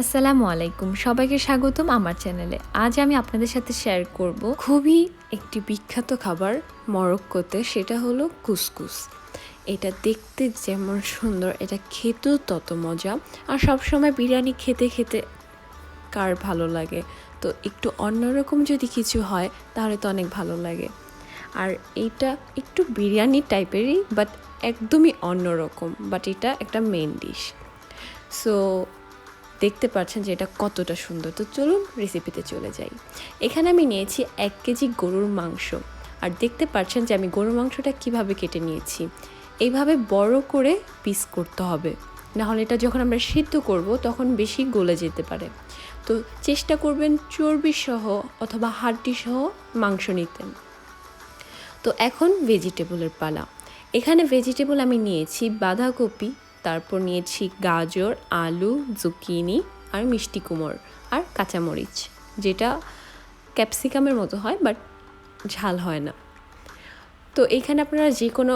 আসসালামু আলাইকুম, সবাইকে স্বাগতম আমার চ্যানেলে। আজ আমি আপনাদের সাথে শেয়ার করব খুবই একটি বিখ্যাত খাবার মরক্কোতে, সেটা হলো কুসকুস। এটা দেখতে যেমন সুন্দর, এটা খেতেও তত মজা। আর সবসময় বিরিয়ানি খেতে খেতে কার ভালো লাগে, তো একটু অন্যরকম যদি কিছু হয় তাহলে তো অনেক ভালো লাগে। আর এইটা একটু বিরিয়ানি টাইপেরই, বাট একদমই অন্যরকম, বাট এটা একটা মেন ডিশ। সো দেখতে পাচ্ছেন যে এটা কতটা সুন্দর। তো চলুন রেসিপিতে চলে যাই। এখানে আমি নিয়েছি 1 কেজি গরুর মাংস। আর দেখতে পাচ্ছেন যে আমি গরুর মাংসটা কিভাবে কেটে নিয়েছি। এইভাবে বড় করে পিস করতে হবে, নাহলে এটা যখন আমরা সিদ্ধ করব তখন বেশি গলে যেতে পারে। তো চেষ্টা করবেন চর্বি সহ অথবা হাড্ডি সহ মাংস নিতে। তো এখন ভেজিটেবলের পালা। এখানে ভেজিটেবল আমি নিয়েছি বাঁধাকপি, তারপর নিয়েছি গাজর, আলু, জুকিনি আর মিষ্টি কুমড় আর কাঁচামরিচ, যেটা ক্যাপসিকামের মতো হয় বাট ঝাল হয় না। তো এখানে আপনারা যে কোনো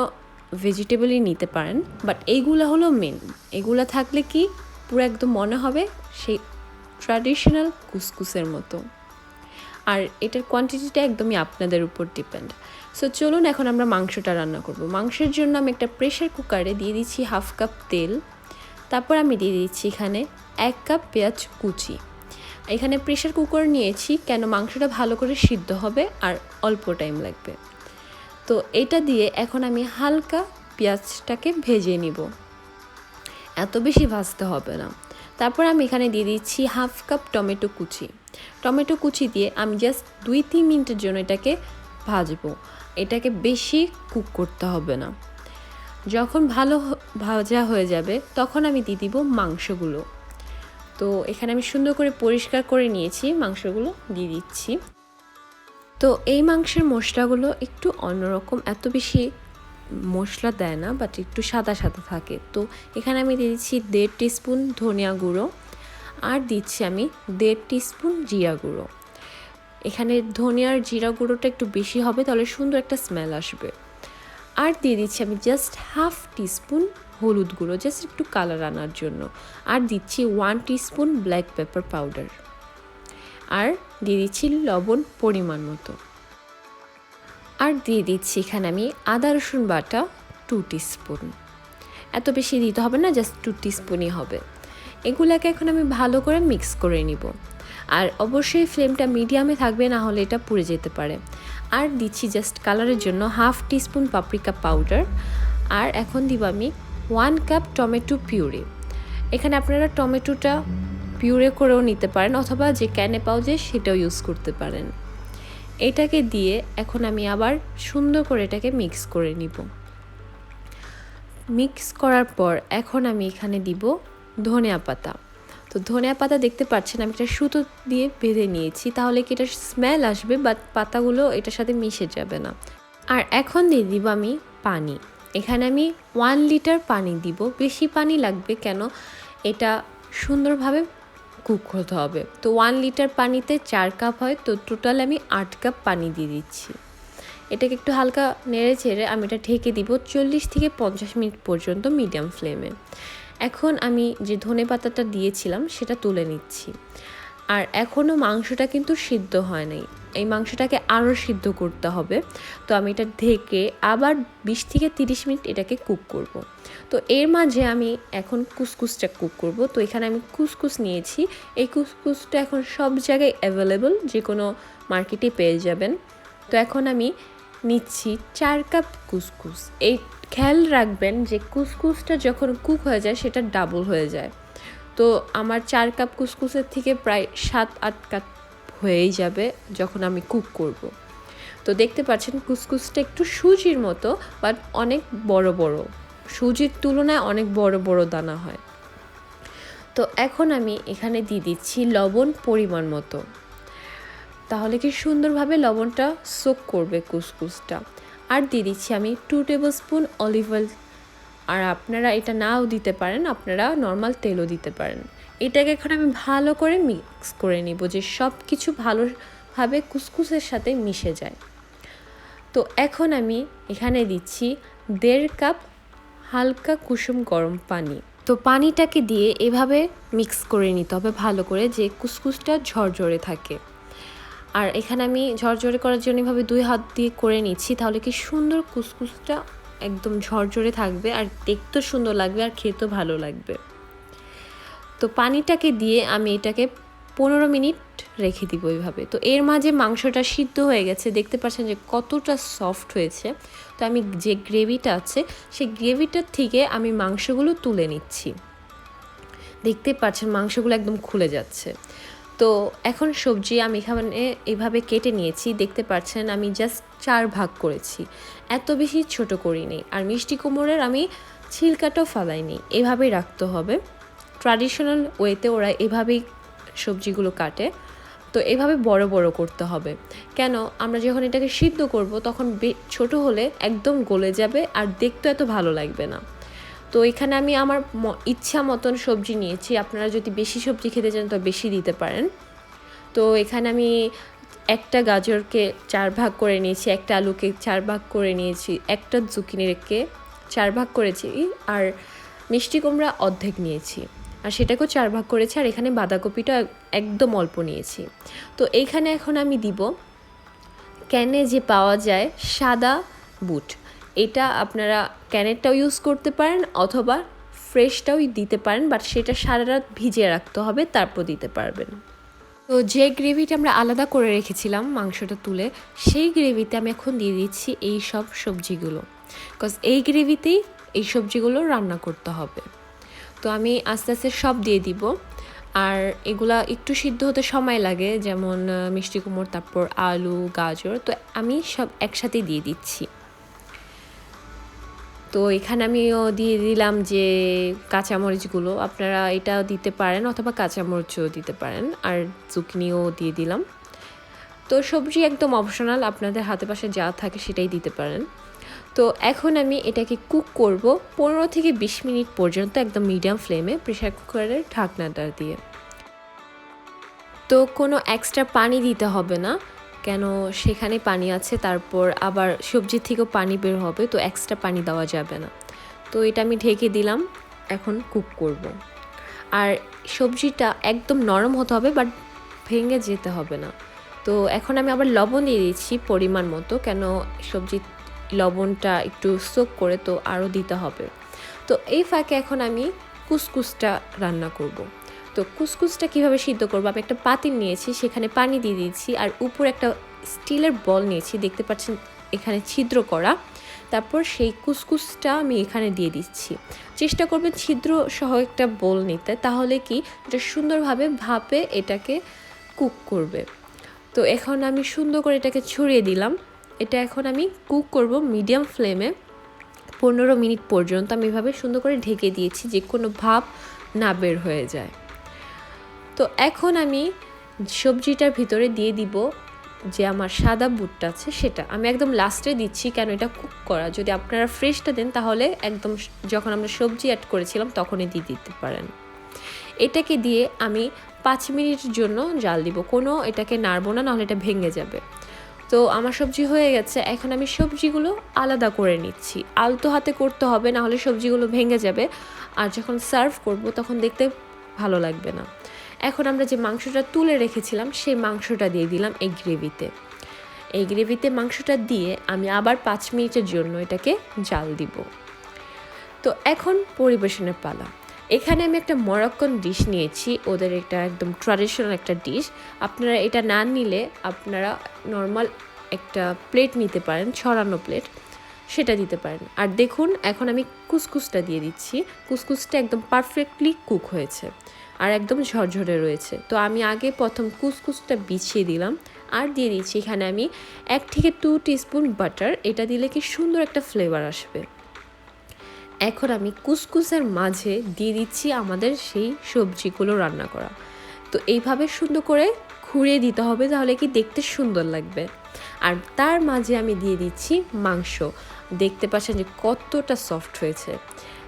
ভেজিটেবলই নিতে পারেন, বাট এইগুলো হলো মেন। এগুলো থাকলে কি পুরো একদম মনে হবে সেই ট্র্যাডিশনাল কুসকুসের মতো। আর এটার কোয়ান্টিটিটা একদমই আপনাদের উপর ডিপেন্ড। সো চলুন এখন আমরা মাংসটা রান্না করব। মাংসের জন্য আমি একটা প্রেশার কুকারে দিয়ে দিচ্ছি 1/2 কাপ তেল। তারপর আমি দিয়ে দিচ্ছি এখানে 1 কাপ পেঁয়াজ কুচি। এখানে প্রেশার কুকার নিয়েছি কেন মাংসটা ভালো করে সিদ্ধ হবে আর অল্প টাইম লাগবে। তো এটা দিয়ে এখন আমি হালকা পেঁয়াজটাকে ভেজে নিব, এত বেশি ভাজতে হবে না। তারপর আমি এখানে দিয়ে দিচ্ছি 1/2 কাপ টমেটো কুচি। টমেটো কুচি দিয়ে আমি জাস্ট 2-3 মিনিটের জন্য এটাকে ভাজবো। এটাকে বেশি কুক করতে হবে না। যখন ভালো ভাজা হয়ে যাবে তখন আমি দিয়ে দিব মাংসগুলো। তো এখানে আমি সুন্দর করে পরিষ্কার করে নিয়েছি, মাংসগুলো দিয়ে দিচ্ছি। তো এই মাংসের মশলাগুলো একটু অন্যরকম, এত বেশি মশলা দেয় না, বাট একটু সাদা সাদা থাকে। তো এখানে আমি দিয়ে দিচ্ছি 1.5 টিস্পুন ধনিয়া গুঁড়ো আর দিচ্ছি আমি 1.5 টিস্পুন জিরা গুঁড়ো। এখানে ধনিয়ার জিরা গুঁড়োটা একটু বেশি হবে, তাহলে সুন্দর একটা স্মেল আসবে। আর দিয়ে দিচ্ছি আমি জাস্ট 1/2 টিস্পুন হলুদ গুঁড়ো, জাস্ট একটু কালার আনার জন্য। আর দিচ্ছি 1 টিস্পুন ব্ল্যাক পেপার পাউডার। আর দিয়ে দিচ্ছি লবণ পরিমাণ মতো। আর দিয়ে দিচ্ছি এখানে আমি আদা রসুন বাটা 2 টিস্পুন। এত বেশি দিতে হবে না, জাস্ট 2 টিস্পুনই হবে। এগুলোকে এখন আমি ভালো করে মিক্স করে নিব। আর অবশ্যই ফ্লেমটা মিডিয়ামে থাকবে, না হলে এটা পুড়ে যেতে পারে। আর দিচ্ছি জাস্ট কালারের জন্য 1/2 টিস্পুন পাপরিকা পাউডার। আর এখন দিব আমি 1 কাপ টমেটো পিউরি। এখানে আপনারা টমেটোটা পিউরে করেও নিতে পারেন, অথবা যে ক্যানে পাওয়া যায় সেটাও ইউজ করতে পারেন। এটাকে দিয়ে এখন আমি আবার সুন্দর করে এটাকে মিক্স করে নিব। মিক্স করার পর এখন আমি এখানে দিব ধনিয়া পাতা। তো ধনিয়া পাতা দেখতে পাচ্ছেন আমি একটা সুতো দিয়ে বেঁধে নিয়েছি, তাহলে কি এটা স্মেল আসবে, বাট পাতাগুলো এটার সাথে মিশে যাবে না। আর এখন দিয়ে দিব আমি পানি। এখানে আমি 1 লিটার পানি দিব। বেশি পানি লাগবে কেন, এটা সুন্দরভাবে কুক হতে হবে। তো 1 লিটার পানিতে 4 কাপ হয়, তো টোটাল আমি 8 কাপ পানি দিয়ে দিচ্ছি। এটাকে একটু হালকা নেড়ে চেড়ে আমি এটা ঢেকে দিব 40 থেকে 50 মিনিট পর্যন্ত মিডিয়াম ফ্লেমে। এখন আমি যে ধনেপাতাটা দিয়েছিলাম সেটা তুলে নিচ্ছি। আর এখনও মাংসটা কিন্তু সিদ্ধ হয় নাই, এই মাংসটাকে আরও সিদ্ধ করতে হবে। তো আমি এটা ঢেকে আবার 20 থেকে 30 মিনিট এটাকে কুক করব। তো এর মাঝে আমি এখন কুসকুসটা কুক করব। তো এখানে আমি কুসকুস নিয়েছি। এই কুসকুসটা এখন সব জায়গায় অ্যাভেলেবল, যে কোনো মার্কেটে পেয়ে যাবেন। তো এখন আমি নিচ্ছি 4 কাপ কুসকুস। এই খেয়াল রাখবেন যে কুসকুসটা যখন কুক হয়ে যায় সেটা ডাবল হয়ে যায়। তো আমার 4 কাপ কুসকুসের থেকে প্রায় 7-8 কাপ হয়েই যাবে যখন আমি কুক করব। তো দেখতে পাচ্ছেন কুসকুসটা একটু সুজির মতো, বাট অনেক বড় বড়, সুজির তুলনায় অনেক বড় বড় দানা হয়। তো এখন আমি এখানে দিয়ে দিচ্ছি লবণ পরিমাণ মতো, তাহলে কি সুন্দরভাবে লবণটা সোক করবে কুসকুসটা। আর দিয়ে দিচ্ছি আমি 2 টেবিল স্পুন অলিভ অয়েল। আর আপনারা এটা নাও দিতে পারেন, আপনারা নর্মাল তেলও দিতে পারেন। এটাকে এখন আমি ভালো করে মিক্স করে নিব, যে সব কিছু ভালোভাবে কুসকুসের সাথে মিশে যায়। তো এখন আমি এখানে দিচ্ছি 1.5 কাপ হালকা কুসুম গরম পানি। তো পানিটাকে দিয়ে এভাবে মিক্স করে নিতে হবে ভালো করে, যে কুসকুসটা ঝরঝরে থাকে। আর এখানে আমি ঝরঝরে করার জন্য এভাবে 2 হাত দিয়ে করে নিচ্ছি, তাহলে কি সুন্দর কুসকুসটা একদম ঝরঝরে থাকবে, আর দেখতেও সুন্দর লাগবে, আর খেতেও ভালো লাগবে। তো পানিটাকে দিয়ে আমি এটাকে 15 মিনিট রেখে দিব এইভাবে। তো এর মাঝে মাংসটা সিদ্ধ হয়ে গেছে, দেখতে পাচ্ছেন যে কতটা সফট হয়েছে। তো আমি যে গ্রেভিটা আছে সেই গ্রেভিটার থেকে আমি মাংসগুলো তুলে নিচ্ছি। দেখতে পাচ্ছেন মাংসগুলো একদম খুলে যাচ্ছে। তো এখন সবজি আমি এখানে এভাবে কেটে নিয়েছি, দেখতে পাচ্ছেন আমি জাস্ট 4 ভাগ করেছি, এত বেশি ছোট করিনি। আর মিষ্টি কুমড়োর আমি ছিলকাটাও ফালাইনি, এভাবেই রাখতে হবে। ট্র্যাডিশনাল ওয়েতে ওরা এভাবেই সবজিগুলো কাটে। তো এভাবে বড় বড় করতে হবে, কেন আমরা যখন এটাকে সিদ্ধ করব তখন ছোট হলে একদম গলে যাবে আর দেখতে এত ভালো লাগবে না। তো এখানে আমি আমার ইচ্ছা মতন সবজি নিয়েছি, আপনারা যদি বেশি সবজি খেতে চান তো বেশি দিতে পারেন। তো এখানে আমি একটা গাজরকে 4 ভাগ করে নিয়েছি, একটা আলুকে 4 ভাগ করে নিয়েছি, একটা জুকিনিকে 4 ভাগ করেছি, আর মিষ্টি কুমড়া অর্ধেক নিয়েছি আর সেটাকেও 4 ভাগ করেছি। আর এখানে বাঁধাকপিটা একদম অল্প নিয়েছি। তো এইখানে এখন আমি দিব ক্যানে যে পাওয়া যায় সাদা বুট, এটা আপনারা ক্যানেরটাও ইউজ করতে পারেন অথবা ফ্রেশটাও দিতে পারেন, বাট সেটা সারা রাত ভিজিয়ে রাখতে হবে, তারপর দিতে পারবেন। তো যে গ্রেভিটা আমরা আলাদা করে রেখেছিলাম মাংসটা তুলে, সেই গ্রেভিতে আমি এখন দিয়ে দিচ্ছি এই সব সবজিগুলো, বিকজ এই গ্রেভিতেই এই সবজিগুলো রান্না করতে হবে। তো আমি আস্তে আস্তে সব দিয়ে দিব, আর এগুলা একটু সিদ্ধ হতে সময় লাগে, যেমন মিষ্টি কুমড়, তারপর আলু, গাজর, তো আমি সব একসাথে দিয়ে দিচ্ছি। তো এখানে আমিও দিয়ে দিলাম যে কাঁচামরিচগুলো, আপনারা এটাও দিতে পারেন অথবা কাঁচামরিচও দিতে পারেন, আর জুকিনিও দিয়ে দিলাম। তো সবজি একদম অপশনাল, আপনাদের হাতে পাশে যা থাকে সেটাই দিতে পারেন। তো এখন আমি এটাকে কুক করব 15 থেকে 20 মিনিট পর্যন্ত, একদম মিডিয়াম ফ্লেমে প্রেসার কুকারের ঢাকনাটা দিয়ে। তো কোনো এক্সট্রা পানি দিতে হবে না, কেন সেখানে পানি আছে, তারপর আবার সবজির থেকেও পানি বের হবে, তো এক্সট্রা পানি দেওয়া যাবে না। তো এটা আমি ঢেকে দিলাম, এখন কুক করব। আর সবজিটা একদম নরম হতে হবে, বাট ভেঙে যেতে হবে না। তো এখন আমি আবার লবণ দিয়ে দিচ্ছি পরিমাণ মতো, কেন সবজি লবণটা একটু সোক করে, তো আরও দিতে হবে। তো এই ফাঁকে এখন আমি কুসকুসটা রান্না করব। তো কুসকুসটা কীভাবে সিদ্ধ করবো, আমি একটা পাতিল নিয়েছি, সেখানে পানি দিয়ে দিয়েছি, আর উপরে একটা স্টিলের বল নিয়েছি, দেখতে পাচ্ছেন এখানে ছিদ্র করা। তারপর সেই কুসকুসটা আমি এখানে দিয়ে দিচ্ছি। চেষ্টা করবেন ছিদ্র সহ একটা বোল নিতে, তাহলে কি এটা সুন্দরভাবে ভাপে এটাকে কুক করবে। তো এখন আমি সুন্দর করে এটাকে ছড়িয়ে দিলাম। এটা এখন আমি কুক করব মিডিয়াম ফ্লেমে 15 মিনিট পর্যন্ত। আমি এভাবে সুন্দর করে ঢেকে দিয়েছি, যে কোনো ভাপ না বের হয়ে যায়। তো এখন আমি সবজিটার ভিতরে দিয়ে দিব যে আমার সাদা বুটটা আছে, সেটা আমি একদম লাস্টে দিচ্ছি, কেন এটা কুক করা। যদি আপনারা ফ্রেশটা দেন তাহলে একদম যখন আমরা সবজি অ্যাড করেছিলাম তখনই দিয়ে দিতে পারেন। এটাকে দিয়ে আমি 5 মিনিটের জন্য জাল দিব, কোনো এটাকে নাড়বো না, নাহলে এটা ভেঙে যাবে। তো আমার সবজি হয়ে গেছে, এখন আমি সবজিগুলো আলাদা করে নিচ্ছি। আলতো হাতে করতে হবে, নাহলে সবজিগুলো ভেঙে যাবে, আর যখন সার্ভ করব তখন দেখতে ভালো লাগবে না। এখন আমরা যে মাংসটা তুলে রেখেছিলাম সেই মাংসটা দিয়ে দিলাম এই গ্রেভিতে। এই গ্রেভিতে মাংসটা দিয়ে আমি আবার 5 মিনিটের জন্য এটাকে জাল দিব। তো এখন পরিবেশনের পালা। এখানে আমি একটা মরক্কন ডিশ নিয়েছি, ওদের এটা একদম ট্র্যাডিশনাল একটা ডিশ। আপনারা এটা না নিলে আপনারা নর্মাল একটা প্লেট নিতে পারেন, ছড়ানো প্লেট, সেটা দিতে পারেন। আর দেখুন এখন আমি কুসকুসটা দিয়ে দিচ্ছি। কুসকুসটা একদম পারফেক্টলি কুক হয়েছে আর একদম ঝরঝরে রয়েছে। তো আমি আগে প্রথম কুসকুসটা বিছিয়ে দিলাম, আর দিয়ে দিচ্ছি এখানে আমি 1 থেকে 2 টিস্পুন বাটার। এটা দিলে কি সুন্দর একটা ফ্লেভার আসবে। এখন আমি কুসকুসের মাঝে দিয়ে দিচ্ছি আমাদের সেই সবজিগুলো রান্না করা। তো এইভাবে সুন্দর করে ঘুরিয়ে দিতে হবে, তাহলে কি দেখতে সুন্দর লাগবে। আর তার মাঝে আমি দিয়ে দিচ্ছি মাংস, দেখতে পাচ্ছেন যে কতটা সফট হয়েছে।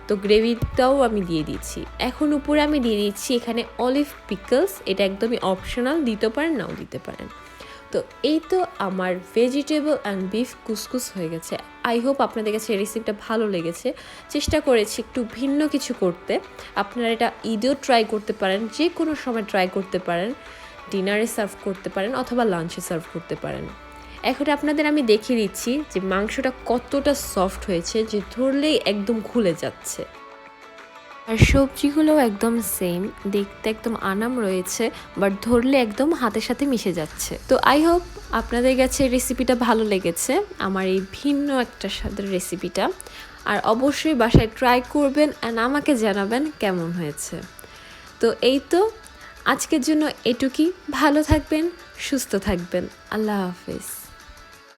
তো গ্রেভিটাও আমি দিয়ে দিচ্ছি। এখন উপরে আমি দিয়ে দিচ্ছি এখানে অলিভ পিকলস, এটা একদমই অপশনাল, দিতে পারেন নাও দিতে পারেন। তো এই তো আমার ভেজিটেবল অ্যান্ড বিফ কুসকুস হয়ে গেছে। আই হোপ আপনাদের কাছে এই রেসিপিটা ভালো লেগেছে। চেষ্টা করেছি একটু ভিন্ন কিছু করতে। আপনারা এটা ঈদেও ট্রাই করতে পারেন, যে কোনো সময় ট্রাই করতে পারেন, ডিনারে সার্ভ করতে পারেন অথবা লাঞ্চে সার্ভ করতে পারেন। এখন আপনাদের আমি দেখিয়ে দিচ্ছি যে মাংসটা কতটা সফট হয়েছে, যে ধরলেই একদম খুলে যাচ্ছে। আর সবজিগুলোও একদম সেম, দেখতে একদম আনাম রয়েছে, বাট ধরলে একদম হাতের সাথে মিশে যাচ্ছে। তো আই হোপ আপনাদের কাছে রেসিপিটা ভালো লেগেছে, আমার এই ভিন্ন একটা স্বাদের রেসিপিটা। আর অবশ্যই বাসায় ট্রাই করবেন অ্যান্ড আমাকে জানাবেন কেমন হয়েছে। তো এই তো আজকের জন্য এটুকুই। ভালো থাকবেন, সুস্থ থাকবেন। আল্লাহ হাফেজ।